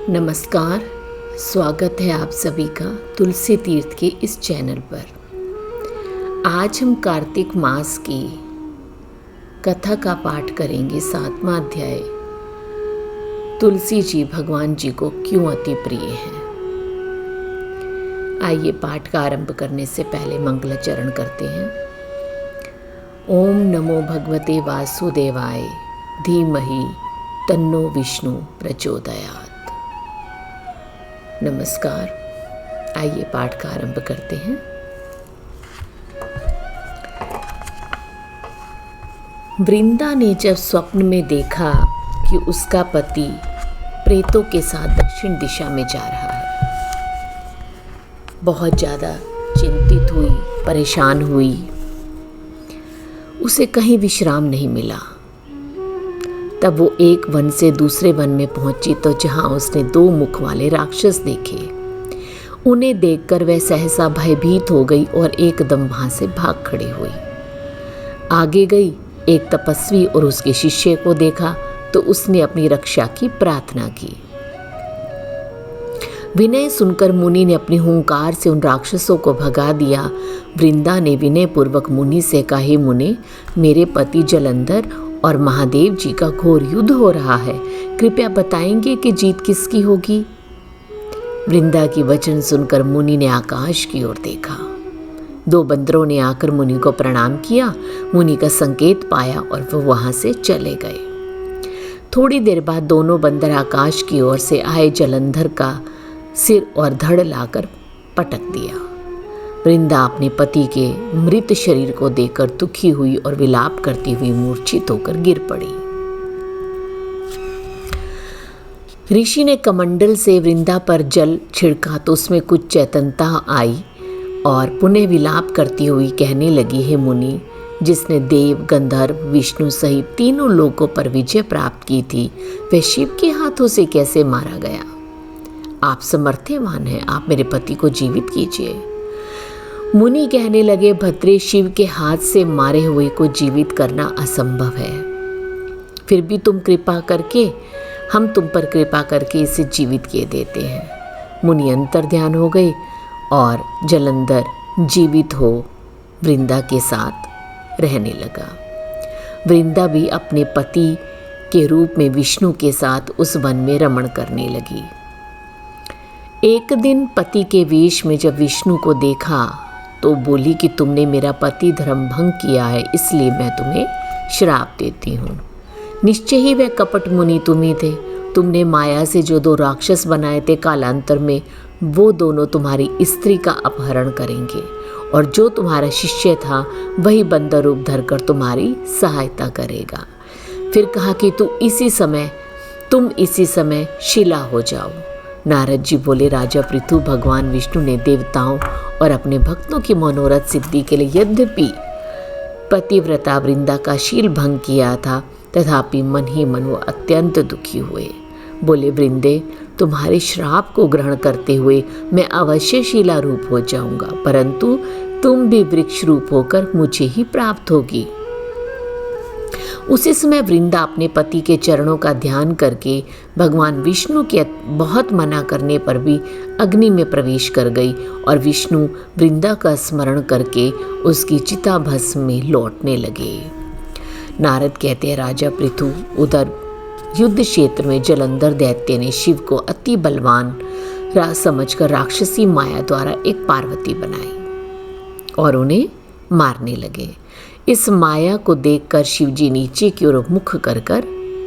नमस्कार। स्वागत है आप सभी का तुलसी तीर्थ के इस चैनल पर। आज हम कार्तिक मास की कथा का पाठ करेंगे। 7वां अध्याय, तुलसी जी भगवान जी को क्यों अति प्रिय हैं। आइए पाठ का आरंभ करने से पहले मंगलाचरण करते हैं। ओम नमो भगवते वासुदेवाय धीमहि तन्नो विष्णु प्रचोदयात्। नमस्कार। आइए पाठ का आरंभ करते हैं। वृंदा ने जब स्वप्न में देखा कि उसका पति प्रेतों के साथ दक्षिण दिशा में जा रहा है, बहुत ज़्यादा चिंतित हुई, परेशान हुई। उसे कहीं विश्राम नहीं मिला। तब वो एक वन से दूसरे वन में पहुंची तो जहां उसने 2 मुख वाले राक्षस देखे। उन्हें देखकर वह सहसा भयभीत हो गई और एकदम वहां से भाग खड़ी हुई। आगे गई, एक तपस्वी और उसके शिष्य को देखा तो उसने अपनी रक्षा की प्रार्थना की। विनय सुनकर मुनि ने अपनी हुंकार से उन राक्षसों को भगा दिया। वृंदा ने विनय पूर्वक मुनि से कहा, हे मुनि, मेरे पति जलंधर और महादेव जी का घोर युद्ध हो रहा है, कृपया बताएंगे कि जीत किसकी होगी। वृंदा की वचन सुनकर मुनि ने आकाश की ओर देखा। 2 बंदरों ने आकर मुनि को प्रणाम किया। मुनि का संकेत पाया और वह वहां से चले गए। थोड़ी देर बाद दोनों बंदर आकाश की ओर से आए जलंधर का सिर और धड़ लाकर पटक दिया। वृंदा अपने पति के मृत शरीर को देखकर दुखी हुई और विलाप करती हुई मूर्छित होकर गिर पड़ी। ऋषि ने कमंडल से वृंदा पर जल छिड़का तो उसमें कुछ चेतनता आई और पुनः विलाप करती हुई कहने लगी, हे मुनि, जिसने देव, गंधर्व, विष्णु सहित 3 लोकों पर विजय प्राप्त की थी, वह शिव के हाथों से कैसे मारा गया। आप समर्थ्यवान हैं, आप मेरे पति को जीवित कीजिए। मुनि कहने लगे, भद्रे, शिव के हाथ से मारे हुए को जीवित करना असंभव है। फिर भी हम तुम पर कृपा करके इसे जीवित किए देते हैं। मुनि अंतर्ध्यान हो गए और जलंधर जीवित हो वृंदा के साथ रहने लगा। वृंदा भी अपने पति के रूप में विष्णु के साथ उस वन में रमण करने लगी। एक दिन पति के वेश में जब विष्णु को देखा तो बोली कि तुमने मेरा पति धर्म भंग किया है, इसलिए मैं तुम्हें श्राप देती हूँ। निश्चय ही वह कपट मुनि तुम ही थे। तुमने माया से जो 2 राक्षस बनाए थे, कालांतर में वो दोनों तुम्हारी स्त्री का अपहरण करेंगे और जो तुम्हारा शिष्य था वही बंदर रूप धरकर तुम्हारी सहायता करेगा। फिर कहा कि तुम इसी समय शिला हो जाओ। नारद जी बोले, राजा पृथु, भगवान विष्णु ने देवताओं और अपने भक्तों की मनोरथ सिद्धि के लिए यद्यपि पतिव्रता वृंदा का शील भंग किया था, तथापि मन ही मन वो अत्यंत दुखी हुए। बोले, वृंदे, तुम्हारे श्राप को ग्रहण करते हुए मैं अवश्य शिला रूप हो जाऊंगा, परंतु तुम भी वृक्ष रूप होकर मुझे ही प्राप्त होगी। उसी समय वृंदा अपने पति के चरणों का ध्यान करके भगवान विष्णु के बहुत मना करने पर भी अग्नि में प्रवेश कर गई और विष्णु वृंदा का स्मरण करके उसकी चिता भस्म में लौटने लगे। नारद कहते हैं, राजा पृथु, उधर युद्ध क्षेत्र में जलंधर दैत्य ने शिव को अति बलवान समझकर राक्षसी माया द्वारा एक पार्वती बनाई और उन्हें मारने लगे। इस माया को देखकर शिवजी नीचे की ओर मुख कर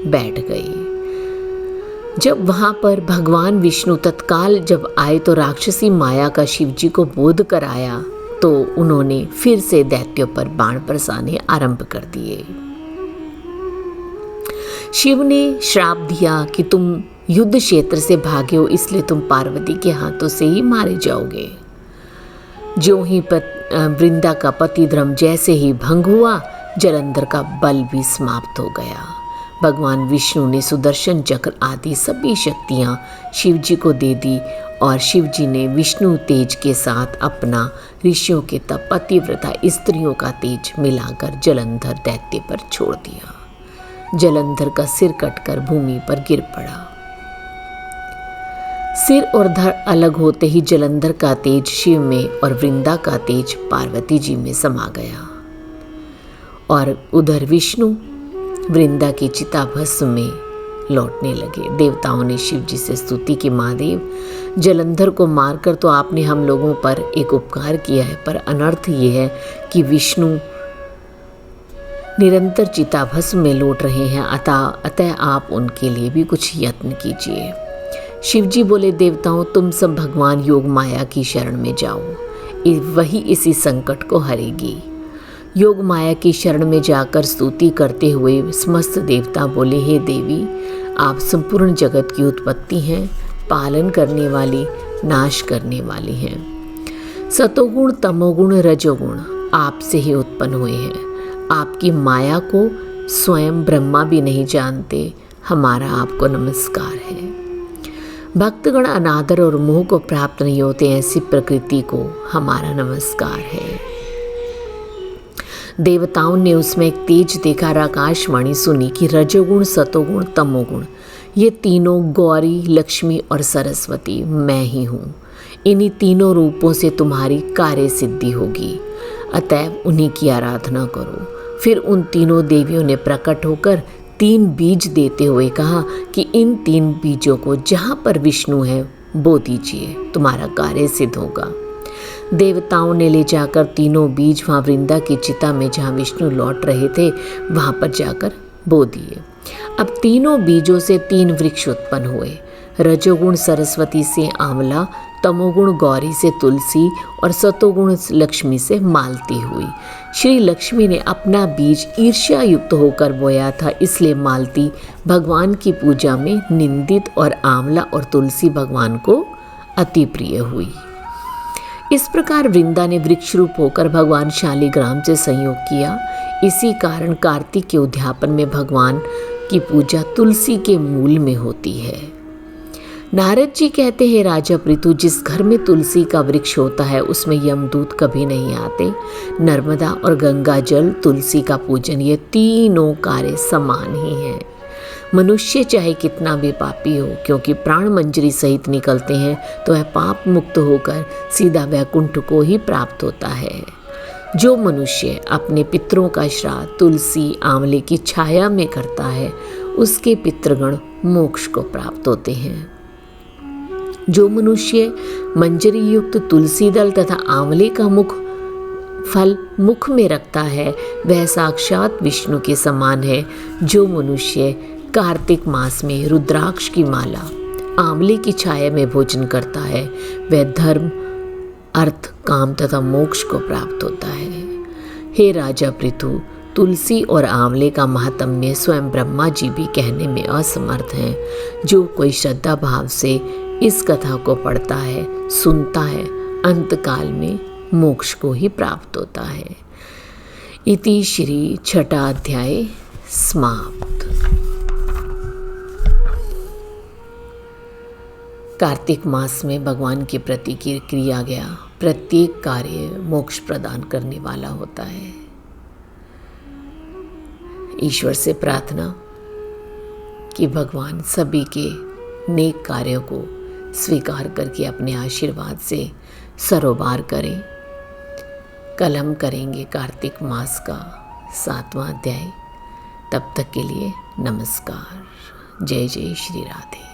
बैठ गए। जब वहां पर भगवान विष्णु तत्काल जब आए तो राक्षसी माया का शिवजी को बोध कराया तो उन्होंने फिर से दैत्यों पर बाण बरसाने आरंभ कर दिए। शिव ने श्राप दिया कि तुम युद्ध क्षेत्र से भागे हो, इसलिए तुम पार्वती के हाथों से ही मारे जाओगे। ज्यों ही वृंदा का पति धर्म जैसे ही भंग हुआ, जलंधर का बल भी समाप्त हो गया। भगवान विष्णु ने सुदर्शन चक्र आदि सभी शक्तियां शिवजी को दे दी और शिवजी ने विष्णु तेज के साथ अपना ऋषियों के तप पतिव्रता स्त्रियों का तेज मिलाकर जलंधर दैत्य पर छोड़ दिया। जलंधर का सिर कटकर भूमि पर गिर पड़ा। सिर और धड़ अलग होते ही जलंधर का तेज शिव में और वृंदा का तेज पार्वती जी में समा गया और उधर विष्णु वृंदा की चिताभस्म में लौटने लगे। देवताओं ने शिव जी से स्तुति की, महादेव जलंधर को मारकर तो आपने हम लोगों पर एक उपकार किया है, पर अनर्थ ये है कि विष्णु निरंतर चिताभस्म में लौट रहे हैं, अतः आप उनके लिए भी कुछ यत्न कीजिए। शिव जी बोले, देवताओं तुम सब भगवान योग माया की शरण में जाओ, वही इसी संकट को हरेगी। योग माया की शरण में जाकर स्तुति करते हुए समस्त देवता बोले, हे देवी आप संपूर्ण जगत की उत्पत्ति हैं, पालन करने वाली, नाश करने वाली हैं। सतोगुण तमोगुण रजोगुण आपसे ही उत्पन्न हुए हैं। आपकी माया को स्वयं ब्रह्मा भी नहीं जानते। हमारा आपको नमस्कार है। भक्तगण अनादर और मोह को प्राप्त नहीं होते, ऐसी प्रकृति को हमारा नमस्कार है। देवताओं ने उसमें एक तेज देखा और आकाशवाणी सुनी कि रजोगुण सतोगुण तमोगुण ये तीनों गौरी लक्ष्मी और सरस्वती मैं ही हूँ। इन्हीं तीनों रूपों से तुम्हारी कार्य सिद्धि होगी, अतएव उन्हीं की आराधना करो। फिर उन तीनों देवियों ने प्रकट होकर 3 बीज देते हुए कहा कि इन 3 बीजों को जहाँ पर विष्णु है बो दीजिए, तुम्हारा कार्य सिद्ध होगा। देवताओं ने ले जाकर तीनों बीज वहाँ वृंदा की चिता में जहाँ विष्णु लौट रहे थे वहाँ पर जाकर बो दिए। अब तीनों बीजों से 3 वृक्ष उत्पन्न हुए। रजोगुण सरस्वती से आंवला, तमोगुण गौरी से तुलसी और सतोगुण लक्ष्मी से मालती हुई। श्री लक्ष्मी ने अपना बीज ईर्ष्या युक्त होकर बोया था, इसलिए मालती भगवान की पूजा में निंदित और आंवला और तुलसी भगवान को अति प्रिय हुई। इस प्रकार वृंदा ने वृक्ष रूप होकर भगवान शालिग्राम से संयोग किया। इसी कारण कार्तिक के उद्यापन में भगवान की पूजा तुलसी के मूल में होती है। नारद जी कहते हैं, राजा पृथु, जिस घर में तुलसी का वृक्ष होता है उसमें यमदूत कभी नहीं आते। नर्मदा और गंगा जल, तुलसी का पूजन, ये तीनों कार्य समान ही हैं। मनुष्य चाहे कितना भी पापी हो, क्योंकि प्राण मंजरी सहित निकलते हैं तो वह पाप मुक्त होकर सीधा वैकुंठ को ही प्राप्त होता है। जो मनुष्य अपने पितरों का श्राद्ध तुलसी आंवले की छाया में करता है उसके पितृगण मोक्ष को प्राप्त होते हैं। जो मनुष्य मंजरी युक्त तुलसी दल तथा आंवले का फल मुख में रखता है वह साक्षात विष्णु के समान है। जो मनुष्य कार्तिक मास में रुद्राक्ष की माला आंवले की छाया में भोजन करता है वह धर्म अर्थ काम तथा मोक्ष को प्राप्त होता है। हे राजा पृथु, तुलसी और आंवले का महात्म्य स्वयं ब्रह्मा जी भी कहने में असमर्थ हैं। जो कोई श्रद्धा भाव से इस कथा को पढ़ता है सुनता है अंतकाल में मोक्ष को ही प्राप्त होता है। इति श्री 6वां अध्याय समाप्त। कार्तिक मास में भगवान के प्रति किया गया प्रत्येक कार्य मोक्ष प्रदान करने वाला होता है। ईश्वर से प्रार्थना कि भगवान सभी के नेक कार्यों को स्वीकार करके अपने आशीर्वाद से सरोबार करें। कल हम करेंगे कार्तिक मास का 7वां अध्याय। तब तक के लिए नमस्कार। जय जय श्री राधे।